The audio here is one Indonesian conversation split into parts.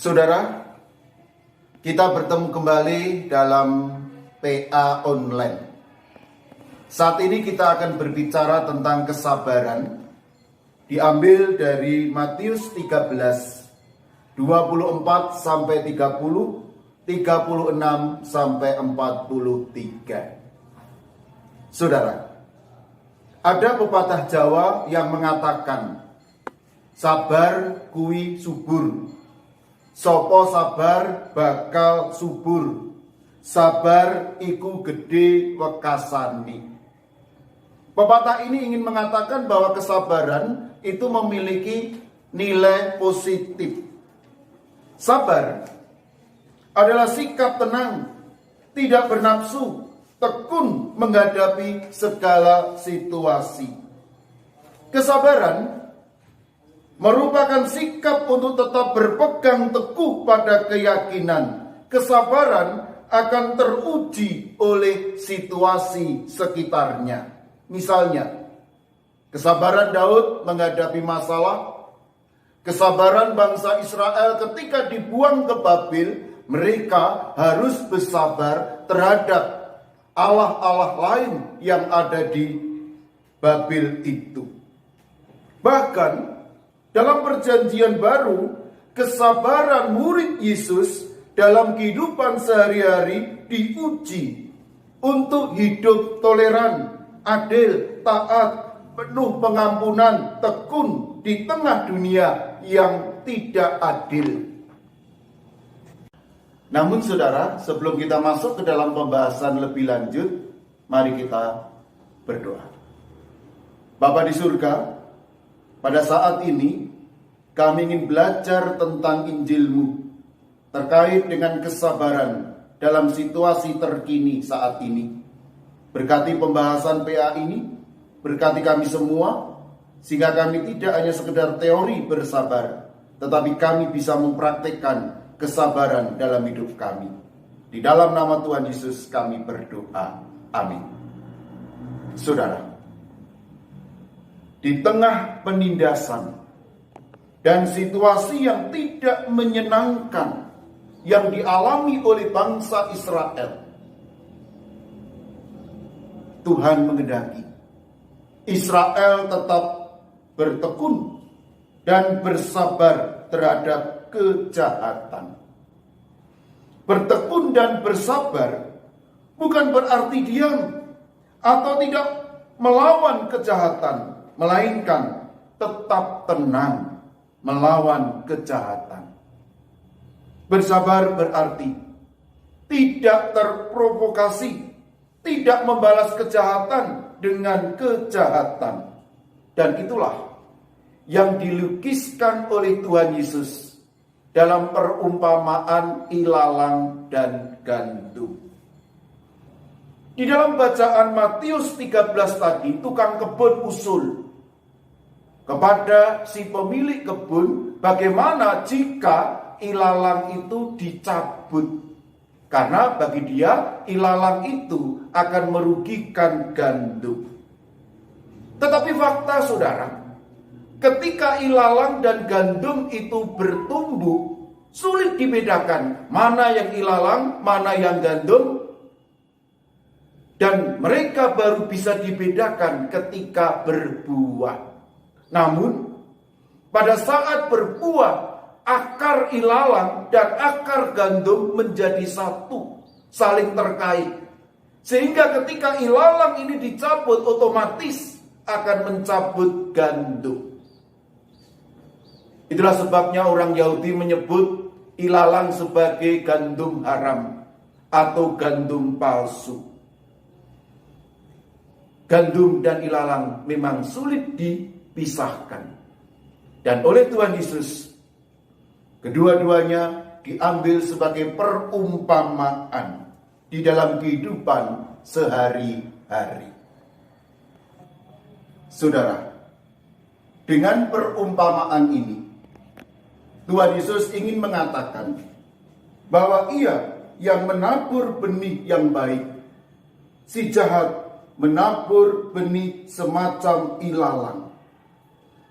Saudara, kita bertemu kembali dalam PA Online. Saat ini kita akan berbicara tentang kesabaran, diambil dari Matius 13, 24 sampai 30, 36 sampai 43. Saudara, ada pepatah Jawa yang mengatakan, sabar kuwi subur. Sopo sabar bakal subur, sabar iku gede wekasani. Pepatah ini ingin mengatakan bahwa kesabaran itu memiliki nilai positif. Sabar adalah sikap tenang, tidak bernafsu, tekun menghadapi segala situasi. Kesabaran merupakan sikap untuk tetap berpegang teguh pada keyakinan. Kesabaran akan teruji oleh situasi sekitarnya. Misalnya, kesabaran Daud menghadapi masalah, kesabaran bangsa Israel ketika dibuang ke Babil, mereka harus bersabar terhadap Allah-Allah lain yang ada di Babil itu. Bahkan dalam perjanjian baru, kesabaran murid Yesus dalam kehidupan sehari-hari diuji untuk hidup toleran, adil, taat, penuh pengampunan, tekun di tengah dunia yang tidak adil. Namun saudara, sebelum kita masuk ke dalam pembahasan lebih lanjut, mari kita berdoa. Bapa di surga, pada saat ini, kami ingin belajar tentang Injil-Mu terkait dengan kesabaran dalam situasi terkini saat ini. Berkati pembahasan PA ini, berkati kami semua, sehingga kami tidak hanya sekedar teori bersabar, tetapi kami bisa mempraktikkan kesabaran dalam hidup kami. Di dalam nama Tuhan Yesus kami berdoa. Amin. Saudara, di tengah penindasan dan situasi yang tidak menyenangkan yang dialami oleh bangsa Israel, Tuhan menghendaki Israel tetap bertekun dan bersabar terhadap kejahatan. Bertekun dan bersabar bukan berarti diam atau tidak melawan kejahatan, melainkan tetap tenang melawan kejahatan. Bersabar berarti tidak terprovokasi, tidak membalas kejahatan dengan kejahatan. Dan itulah yang dilukiskan oleh Tuhan Yesus dalam perumpamaan ilalang dan gandum. Di dalam bacaan Matius 13 tadi, tukang kebun usul kepada si pemilik kebun, bagaimana jika ilalang itu dicabut. Karena bagi dia, ilalang itu akan merugikan gandum. Tetapi fakta saudara, ketika ilalang dan gandum itu bertumbuh, sulit dibedakan mana yang ilalang, mana yang gandum. Dan mereka baru bisa dibedakan ketika berbuah. Namun, pada saat berbuah, akar ilalang dan akar gandum menjadi satu, saling terkait. Sehingga ketika ilalang ini dicabut, otomatis akan mencabut gandum. Itulah sebabnya orang Yahudi menyebut ilalang sebagai gandum haram atau gandum palsu. Gandum dan ilalang memang sulit dipisahkan. Dan oleh Tuhan Yesus, kedua-duanya diambil sebagai perumpamaan di dalam kehidupan sehari-hari. Saudara, dengan perumpamaan ini, Tuhan Yesus ingin mengatakan bahwa Ia yang menabur benih yang baik, si jahat menabur benih semacam ilalang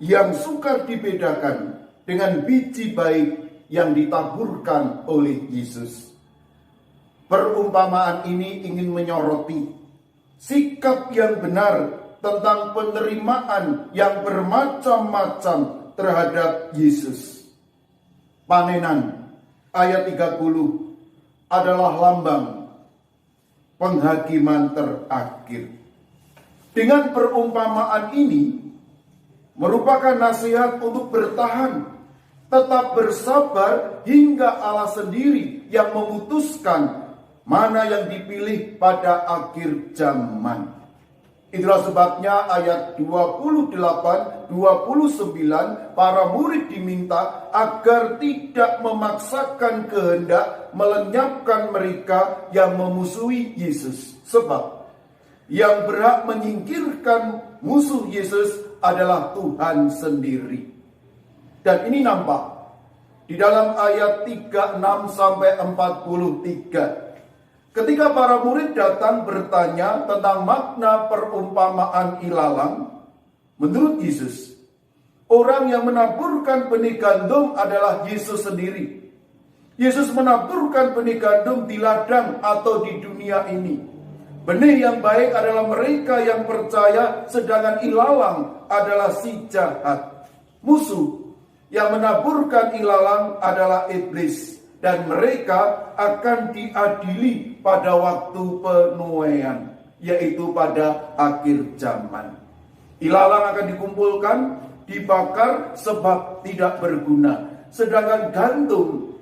yang sukar dibedakan dengan biji baik yang ditaburkan oleh Yesus. Perumpamaan ini ingin menyoroti sikap yang benar tentang penerimaan yang bermacam-macam terhadap Yesus. Panenan ayat 30 adalah lambang penghakiman terakhir. Dengan perumpamaan ini merupakan nasihat untuk bertahan, tetap bersabar hingga Allah sendiri yang memutuskan mana yang dipilih pada akhir zaman. Itulah sebabnya ayat 28, 29 para murid diminta agar tidak memaksakan kehendak melenyapkan mereka yang memusuhi Yesus. Sebab yang berhak menyingkirkan musuh Yesus adalah Tuhan sendiri. Dan ini nampak di dalam ayat 36 sampai 43. Ketika para murid datang bertanya tentang makna perumpamaan ilalang, menurut Yesus, orang yang menaburkan benih gandum adalah Yesus sendiri. Yesus menaburkan benih gandum di ladang atau di dunia ini. Benih yang baik adalah mereka yang percaya, sedangkan ilalang adalah si jahat. Musuh yang menaburkan ilalang adalah iblis. Dan mereka akan diadili pada waktu penuaian, yaitu pada akhir zaman. Ilalang akan dikumpulkan, dibakar sebab tidak berguna. Sedangkan gandum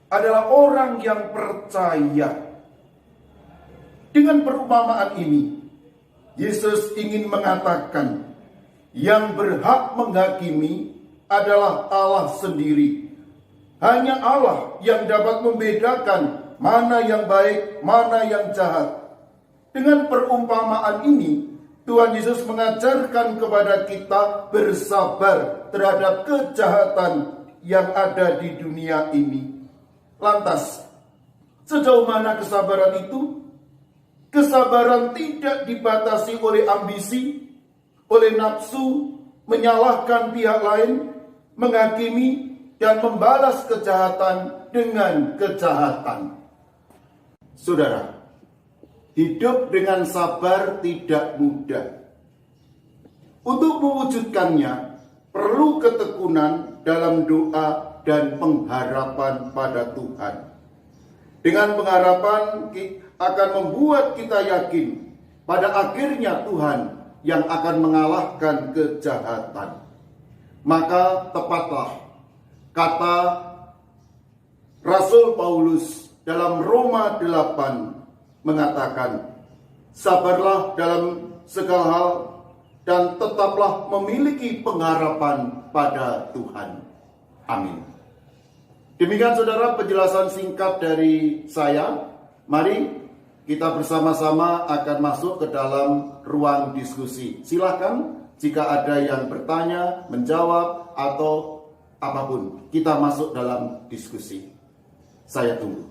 adalah orang yang percaya. Dengan perumpamaan ini, Yesus ingin mengatakan yang berhak menghakimi adalah Allah sendiri. Hanya Allah yang dapat membedakan mana yang baik, mana yang jahat. Dengan perumpamaan ini, Tuhan Yesus mengajarkan kepada kita bersabar terhadap kejahatan yang ada di dunia ini. Lantas, sejauh mana kesabaran itu? Kesabaran tidak dibatasi oleh ambisi, oleh nafsu, menyalahkan pihak lain, menghakimi, dan membalas kejahatan dengan kejahatan. Saudara, hidup dengan sabar tidak mudah. Untuk mewujudkannya, perlu ketekunan dalam doa dan pengharapan pada Tuhan. Dengan pengharapan akan membuat kita yakin pada akhirnya Tuhan yang akan mengalahkan kejahatan. Maka tepatlah kata Rasul Paulus dalam Roma 8 mengatakan, sabarlah dalam segala hal dan tetaplah memiliki pengharapan pada Tuhan. Amin. Demikian saudara penjelasan singkat dari saya. Mari kita bersama-sama akan masuk ke dalam ruang diskusi. Silakan jika ada yang bertanya, menjawab, atau apapun, kita masuk dalam diskusi. Saya tunggu.